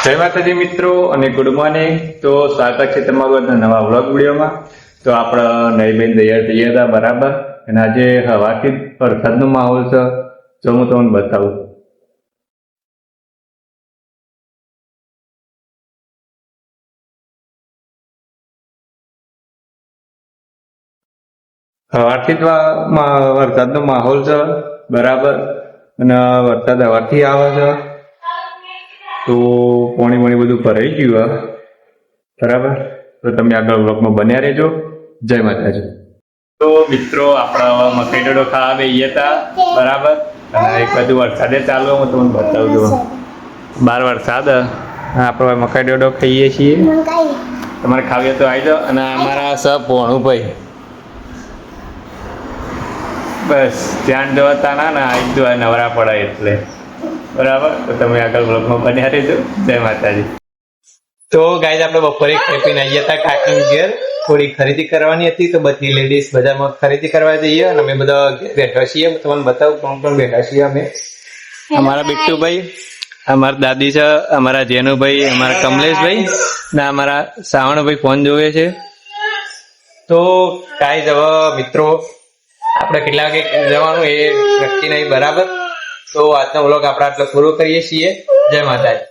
જય માતાજી મિત્રો અને ગુડ મોર્નિંગ। તો સ્વાગત છે તમારું નવા વ્લોગ વિડીયોમાં। તો આપણે નવી બેન તૈયાર થઈ ગયા હતા બરાબર, અને આજે હવાથી વરસાદનો માહોલ છે, જો હું તમને બતાવું। હવાથી જ વરસાદનો માહોલ છે બરાબર, અને વરસાદ હવાથી આવે છે તો પાણી બધું ભરાઈ ગયું બરાબર। તો તમે આગળ વ્લોગમાં બન્યા રહેજો। જય માતાજી। તો મિત્રો આપણે મકાઈ ડોડો ખાવા બેસી હતા બરાબર, અને એક બાજુ વરસાદે ચાલુ, હું તમને બતાવું છું બહાર વરસાદ, આપણે મકાઈ ડોડો ખાઈએ છીએ। તમારે ખાવી તો આવી જાઓ। અને અમારા સબ ભોણુભાઈ બસ ધ્યાન જોતા ના આવી જ નવરા પડે એટલે બરાબર। તો તમે આગળ બ્લોગમાં બન્યા રહેજો। જય માતાજી। તો ગાઈઝ આપણે બપોરે ખાઈ પીને આવ્યા હતા કાકી ઘેર, થોડી ખરીદી કરવાની હતી, તો બધી લેડીઝ બજારમાં ખરીદી કરવા જઈએ, અને અમે બધા બેઠા છીએ। હું તમને બતાવું કોણ કોણ બેઠા છીએ અમે। અમારા બિટ્ટુભાઈ, અમારા દાદી છે, અમારા જેનુભાઈ, અમારા કમલેશભાઈ, ને અમારા શ્રાવણભાઈ ફોન જોવે છે। તો ગાઈઝ હવે મિત્રો આપણે કેટલા વાગે જવાનું એ નક્કી નહીં બરાબર। તો આજનો વ્લોગ આપણે આટલો પૂરો કરીએ છીએ। જય માતાજી।